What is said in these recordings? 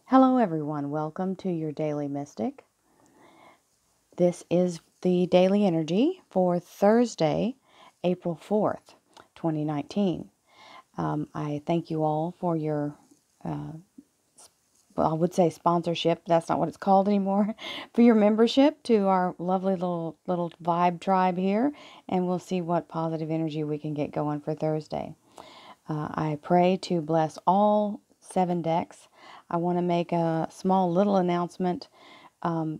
Hello everyone, welcome to your Daily Mystic. This is the Daily Energy for Thursday, April 4th, 2019. I thank you all for your, I would say sponsorship, that's not what it's called anymore, for your membership to our lovely little vibe tribe here, and we'll see what positive energy we can get going for Thursday. I pray to bless all 7 decks. I want to make a small little announcement.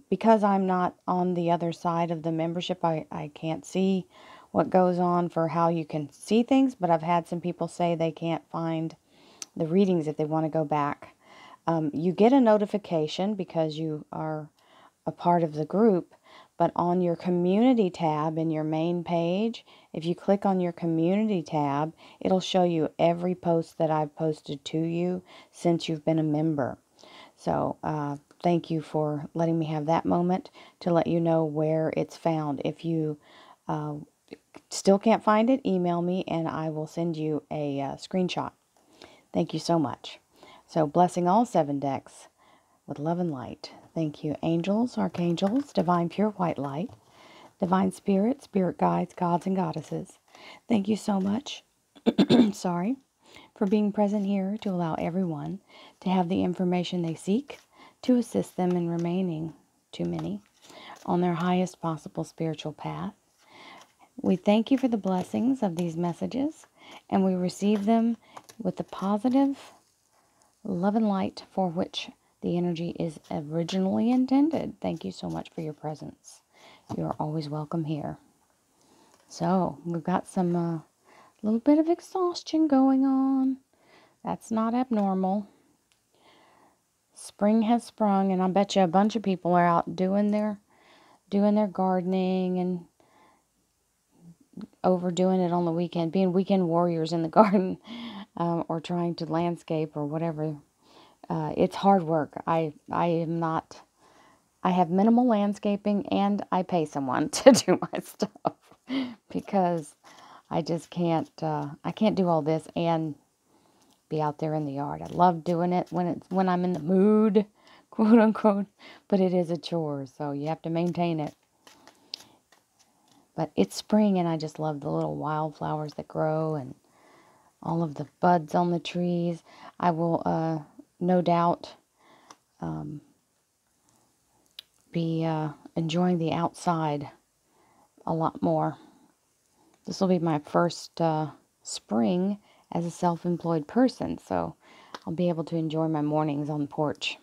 Because I'm not on the other side of the membership, I can't see what goes on for how you can see things, but I've had some people say they can't find the readings if they want to go back. You get a notification because you are a part of the group, but on your community tab in your main page, if you click on your community tab, it'll show you every post that I've posted to you since you've been a member. So thank you for letting me have that moment to let you know where it's found. If you still can't find it, email me and I will send you a screenshot. Thank you so much. So blessing all 7 decks with love and light. Thank you, angels, archangels, divine pure white light, divine spirit, spirit guides, gods and goddesses. Thank you so much, sorry, for being present here to allow everyone to have the information they seek to assist them in remaining, too many, on their highest possible spiritual path. We thank you for the blessings of these messages, and we receive them with the positive love and light for which the energy is originally intended. Thank you so much for your presence. You are always welcome here. So, we've got some little bit of exhaustion going on. That's not abnormal. Spring has sprung, and I bet you a bunch of people are out doing their gardening and overdoing it on the weekend, being weekend warriors in the garden, or trying to landscape or whatever. It's hard work. I am not. I have minimal landscaping, and I pay someone to do my stuff because I just can't. I can't do all this and be out there in the yard. I love doing it when I'm in the mood, quote unquote, but it is a chore, so you have to maintain it. But it's spring, and I just love the little wildflowers that grow and all of the buds on the trees. I will no doubt be enjoying the outside a lot more. This will be my first spring as a self-employed person, so I'll be able to enjoy my mornings on the porch.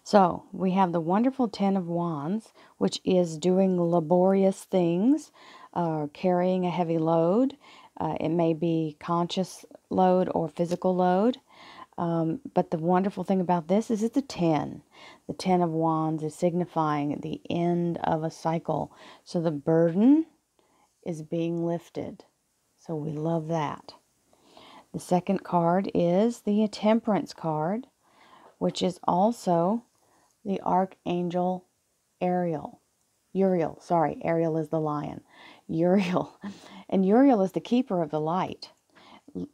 So, we have the wonderful 10 of Wands, which is doing laborious things, carrying a heavy load. It may be conscious load or physical load. But the wonderful thing about this is it's a 10. The 10 of Wands is signifying the end of a cycle. So the burden is being lifted. So we love that. The second card is the Temperance card, which is also the Archangel Ariel. Uriel, sorry, Ariel is the lion. Uriel. And Uriel is the keeper of the light.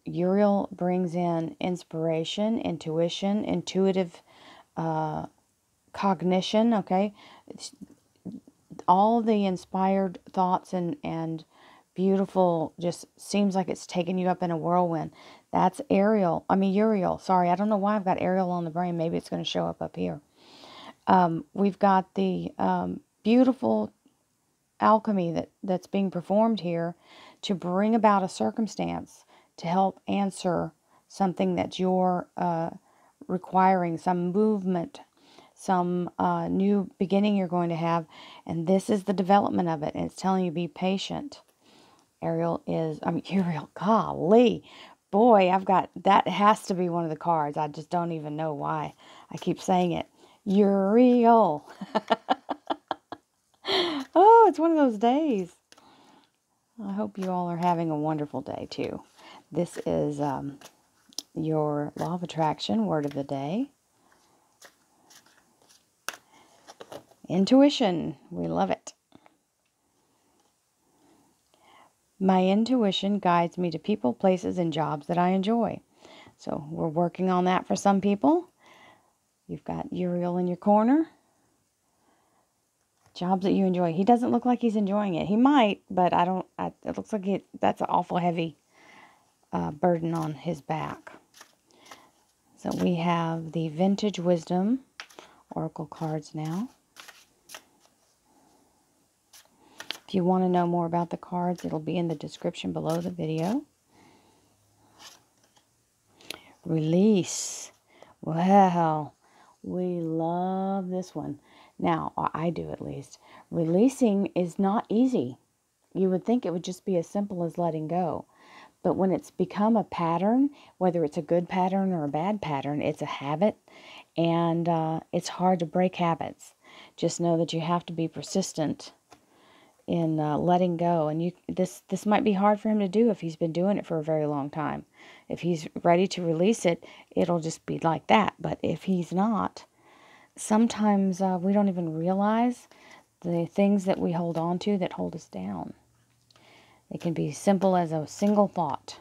Uriel brings in inspiration, intuition, intuitive cognition, okay? All the inspired thoughts and beautiful, just seems like it's taking you up in a whirlwind. That's Uriel. Sorry, I don't know why I've got Ariel on the brain. Maybe it's going to show up here. We've got the beautiful alchemy that's being performed here to bring about a circumstance to help answer something that you're requiring, some movement, some new beginning you're going to have, and this is the development of it, and it's telling you be patient. Uriel, golly, boy, that has to be one of the cards. I just don't even know why I keep saying it. Uriel. Oh, it's one of those days. I hope you all are having a wonderful day too. This is your Law of Attraction word of the day. Intuition. We love it. My intuition guides me to people, places, and jobs that I enjoy. So we're working on that for some people. You've got Uriel in your corner. Jobs that you enjoy. He doesn't look like he's enjoying it. He might, but it looks like that's an awful heavy burden on his back. So we have the Vintage Wisdom Oracle cards now. If you want to know more about the cards, it'll be in the description below the video. Release. Wow. We love this one. Now, or I do at least. Releasing is not easy. You would think it would just be as simple as letting go. But when it's become a pattern, whether it's a good pattern or a bad pattern, it's a habit. And it's hard to break habits. Just know that you have to be persistent in letting go. And this might be hard for him to do if he's been doing it for a very long time. If he's ready to release it, it'll just be like that. But if he's not, sometimes we don't even realize the things that we hold on to that hold us down. It can be simple as a single thought.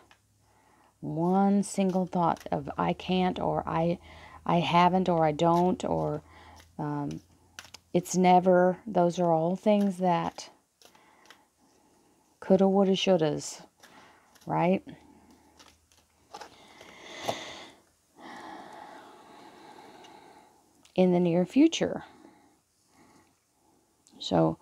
One single thought of I can't, or I haven't, or I don't, or it's never. Those are all things that coulda, woulda, shouldas, right? In the near future. So,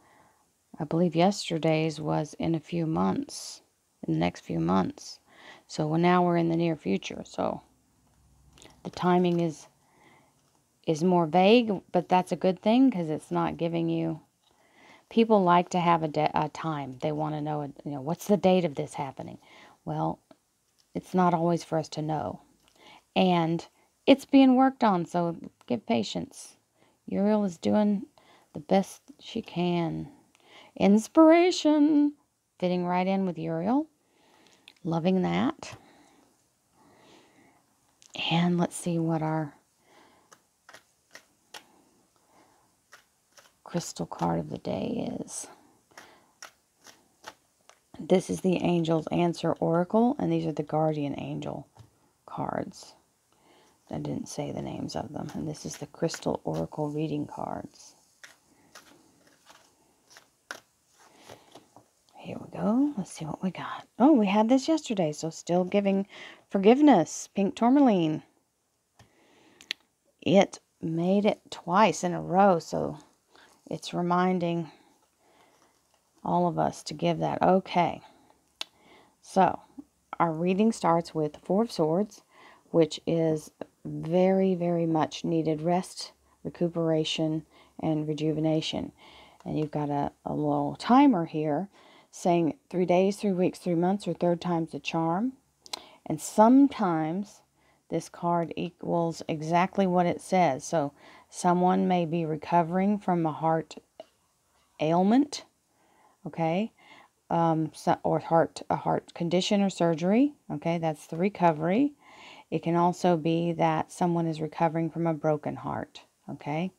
I believe yesterday's was in a few months, in the next few months. So now we're in the near future. So the timing is more vague, but that's a good thing because it's not giving you. People like to have a time. They want to know, what's the date of this happening? Well, it's not always for us to know. And it's being worked on, so give patience. Uriel is doing the best she can. Inspiration. Fitting right in with Uriel. Loving that. And let's see what our crystal card of the day is. This is the Angel's Answer Oracle, and these are the Guardian Angel cards. I didn't say the names of them. And this is the Crystal Oracle reading cards. Here we go. Let's see what we got. Oh, we had this yesterday, so still giving forgiveness. Pink Tourmaline. It made it twice in a row, so it's reminding all of us to give that. Okay. So, our reading starts with the Four of Swords, which is very, very much needed rest, recuperation, and rejuvenation. And you've got a little timer here saying 3 days, 3 weeks, 3 months, or third time's the charm. And sometimes this card equals exactly what it says. So someone may be recovering from a heart ailment, okay, or a heart condition or surgery, okay, that's the recovery. It can also be that someone is recovering from a broken heart, okay.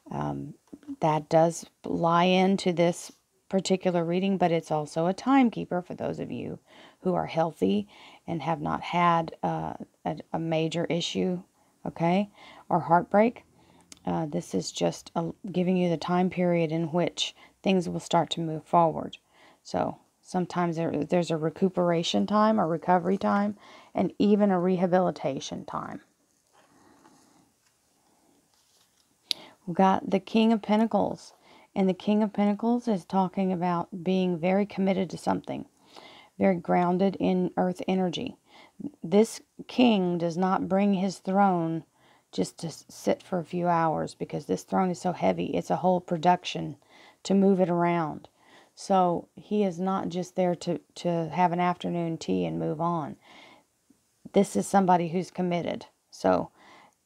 That does lie into this particular reading, but it's also a timekeeper for those of you who are healthy and have not had a major issue, okay, or heartbreak. This is just giving you the time period in which things will start to move forward. So sometimes there's a recuperation time, a recovery time, and even a rehabilitation time. We've got the King of Pentacles. And the King of Pentacles is talking about being very committed to something. Very grounded in earth energy. This king does not bring his throne just to sit for a few hours, because this throne is so heavy. It's a whole production to move it around. So he is not just there to have an afternoon tea and move on. This is somebody who's committed. So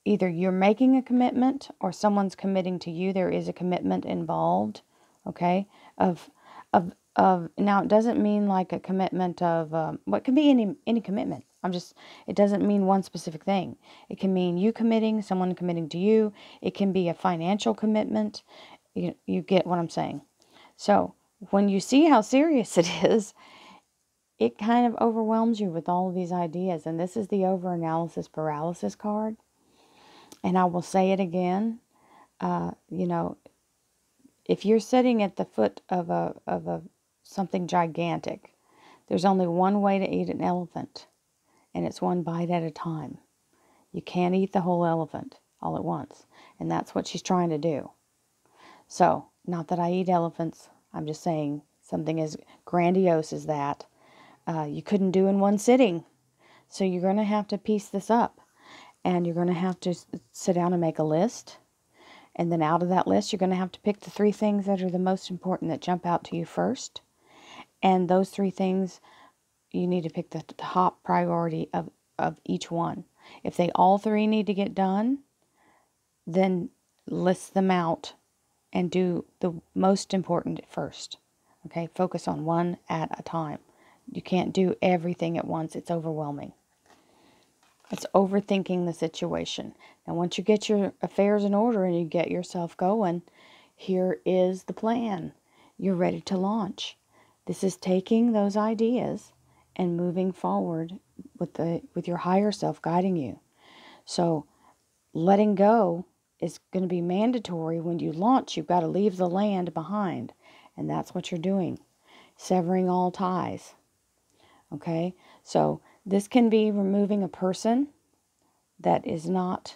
either you're making a commitment or someone's committing to you. There is a commitment involved, okay? Now, it doesn't mean like a commitment of, what can be any commitment. It doesn't mean one specific thing. It can mean you committing, someone committing to you. It can be a financial commitment. You get what I'm saying. So, when you see how serious it is, it kind of overwhelms you with all of these ideas. And this is the overanalysis paralysis card. And I will say it again, you know, if you're sitting at the foot of a something gigantic, there's only one way to eat an elephant, and it's one bite at a time. You can't eat the whole elephant all at once, and that's what she's trying to do. So, not that I eat elephants, I'm just saying something as grandiose as that, you couldn't do in one sitting. So you're going to have to piece this up, and you're going to have to sit down and make a list. And then out of that list, you're going to have to pick the 3 things that are the most important that jump out to you first. And those 3 things, you need to pick the top priority of each one. If they all 3 need to get done, then list them out and do the most important first. Okay, focus on one at a time. You can't do everything at once. It's overwhelming. It's overthinking the situation. Now, once you get your affairs in order and you get yourself going, here is the plan. You're ready to launch. This is taking those ideas and moving forward with your higher self guiding you. So, letting go is going to be mandatory. When you launch, you've got to leave the land behind. And that's what you're doing. Severing all ties. Okay? So, this can be removing a person that is not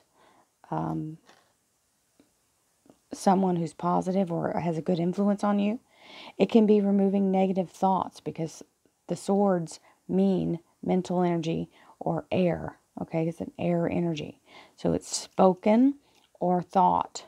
someone who's positive or has a good influence on you. It can be removing negative thoughts, because the swords mean mental energy or air. Okay, it's an air energy. So it's spoken or thought.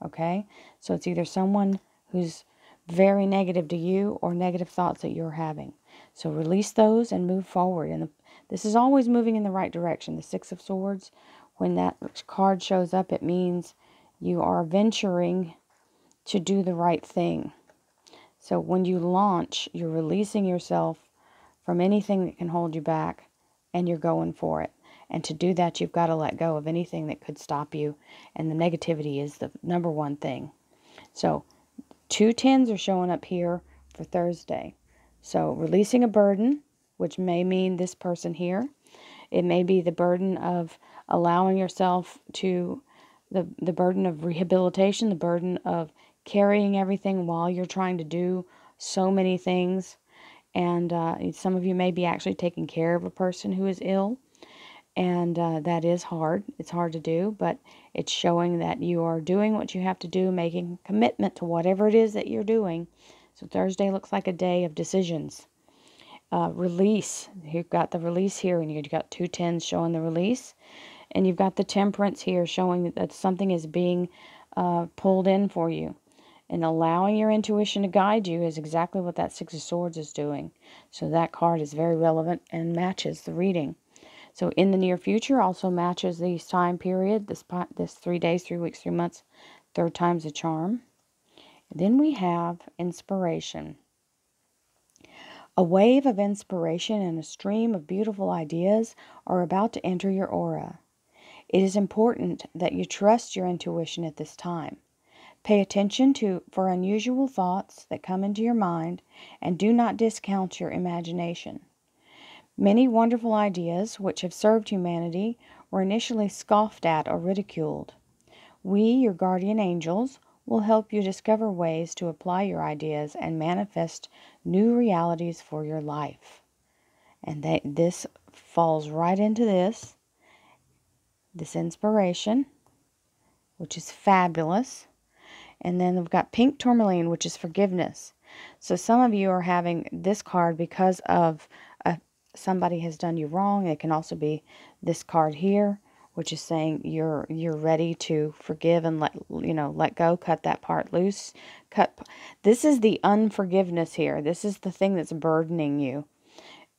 Okay, so it's either someone who's very negative to you or negative thoughts that you're having. So release those and move forward. And this is always moving in the right direction. The 6 of Swords, when that card shows up, it means you are venturing to do the right thing. So when you launch, you're releasing yourself from anything that can hold you back, and you're going for it. And to do that, you've got to let go of anything that could stop you. And the negativity is the number one thing. So 2 tens are showing up here for Thursday. So releasing a burden, which may mean this person here. It may be the burden of allowing yourself to, the burden of rehabilitation, the burden of carrying everything while you're trying to do so many things. And some of you may be actually taking care of a person who is ill. And that is hard. It's hard to do, but it's showing that you are doing what you have to do, making commitment to whatever it is that you're doing. So Thursday looks like a day of decisions. Release. You've got the release here, and you've got 2 tens showing the release. And you've got the temperance here showing that something is being pulled in for you. And allowing your intuition to guide you is exactly what that 6 of Swords is doing. So that card is very relevant and matches the reading. So in the near future also matches this time period, this 3 days, 3 weeks, 3 months. 3rd time's a charm. And then we have inspiration. A wave of inspiration and a stream of beautiful ideas are about to enter your aura. It is important that you trust your intuition at this time. Pay attention for unusual thoughts that come into your mind, and do not discount your imagination. Many wonderful ideas which have served humanity were initially scoffed at or ridiculed. We, your guardian angels, will help you discover ways to apply your ideas and manifest new realities for your life. And this falls right into this inspiration, which is fabulous. And then we've got pink tourmaline, which is forgiveness. So some of you are having this card because of somebody has done you wrong. It can also be this card here, which is saying you're ready to forgive and let go, cut that part loose. This is the unforgiveness here. This is the thing that's burdening you,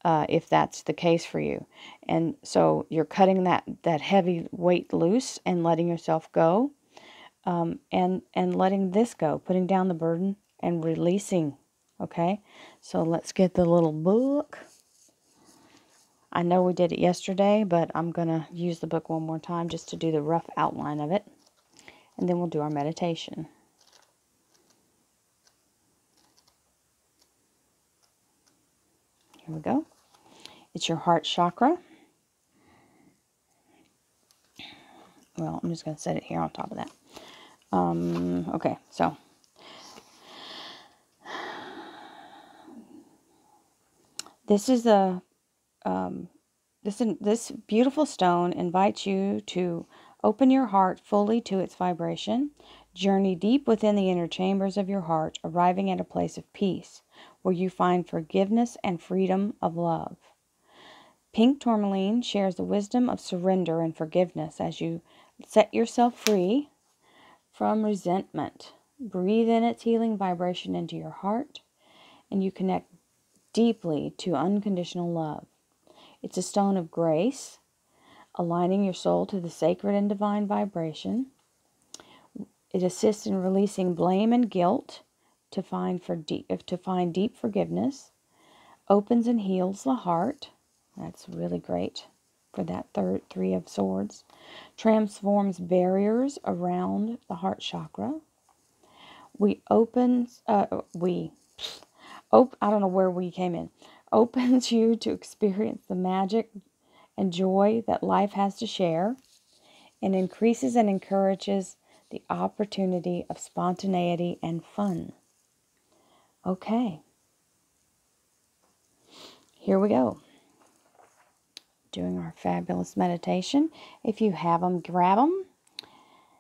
if that's the case for you. And so you're cutting that heavy weight loose and letting yourself go, and letting this go, putting down the burden and releasing. Okay, so let's get the little book. I know we did it yesterday, but I'm going to use the book one more time just to do the rough outline of it. And then we'll do our meditation. Here we go. It's your heart chakra. Well, I'm just going to set it here on top of that. Okay, so this is this beautiful stone invites you to open your heart fully to its vibration, journey deep within the inner chambers of your heart, arriving at a place of peace where you find forgiveness and freedom of love. Pink tourmaline shares the wisdom of surrender and forgiveness as you set yourself free from resentment. Breathe in its healing vibration into your heart, and you connect deeply to unconditional love. It's a stone of grace, aligning your soul to the sacred and divine vibration. It assists in releasing blame and guilt to find deep forgiveness. Opens and heals the heart. That's really great for that Three of Swords. Transforms barriers around the heart chakra. I don't know where we came in. Opens you to experience the magic and joy that life has to share, and increases and encourages the opportunity of spontaneity and fun. Okay. Here we go. Doing our fabulous meditation. If you have them, grab them.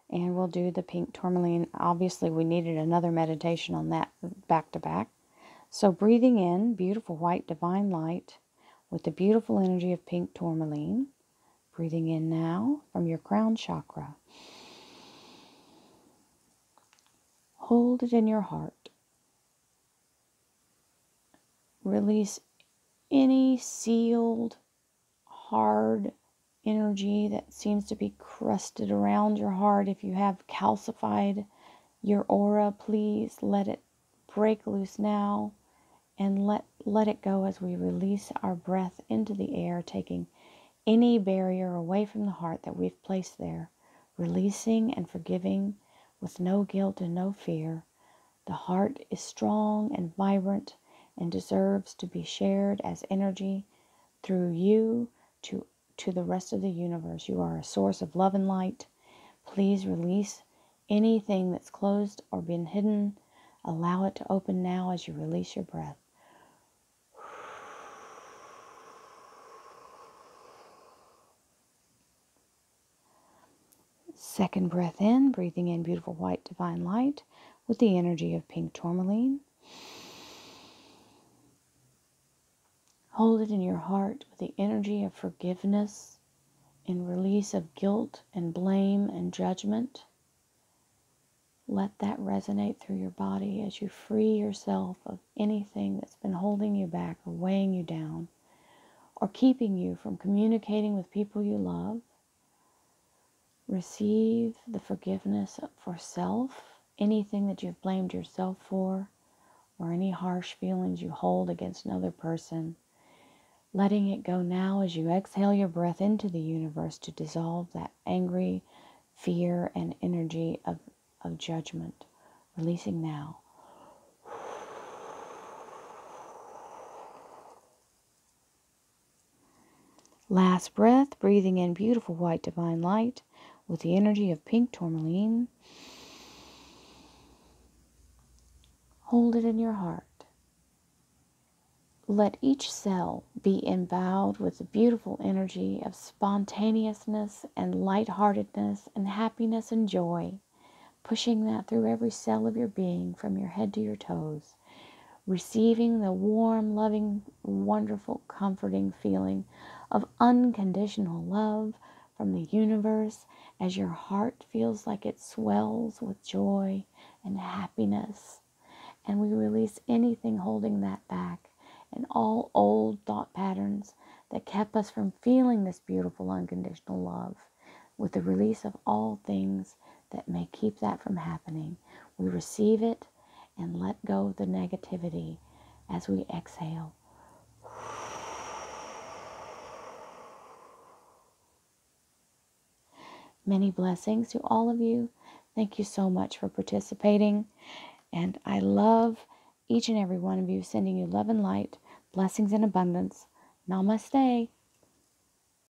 And we'll do the pink tourmaline. Obviously, we needed another meditation on that back to back. So breathing in beautiful white divine light with the beautiful energy of pink tourmaline. Breathing in now from your crown chakra. Hold it in your heart. Release any sealed, hard energy that seems to be crusted around your heart. If you have calcified your aura, please let it break loose now, and let it go as we release our breath into the air, taking any barrier away from the heart that we've placed there, releasing and forgiving with no guilt and no fear. The heart is strong and vibrant and deserves to be shared as energy through you to the rest of the universe. You are a source of love and light. Please release anything that's closed or been hidden. Allow it to open now as you release your breath. Second breath in, breathing in beautiful white divine light with the energy of pink tourmaline. Hold it in your heart with the energy of forgiveness and release of guilt and blame and judgment. Let that resonate through your body as you free yourself of anything that's been holding you back or weighing you down or keeping you from communicating with people you love. Receive the forgiveness for self, anything that you've blamed yourself for, or any harsh feelings you hold against another person. Letting it go now as you exhale your breath into the universe to dissolve that angry fear and energy of judgment. Releasing now. Last breath, breathing in beautiful white divine light with the energy of pink tourmaline. Hold it in your heart. Let each cell be endowed with the beautiful energy of spontaneousness and lightheartedness and happiness and joy, pushing that through every cell of your being from your head to your toes, receiving the warm, loving, wonderful, comforting feeling of unconditional love from the universe as your heart feels like it swells with joy and happiness. And we release anything holding that back and all old thought patterns that kept us from feeling this beautiful unconditional love. With the release of all things that may keep that from happening, we receive it and let go of the negativity as we exhale. Many blessings to all of you. Thank you so much for participating. And I love each and every one of you, sending you love and light, blessings and abundance. Namaste.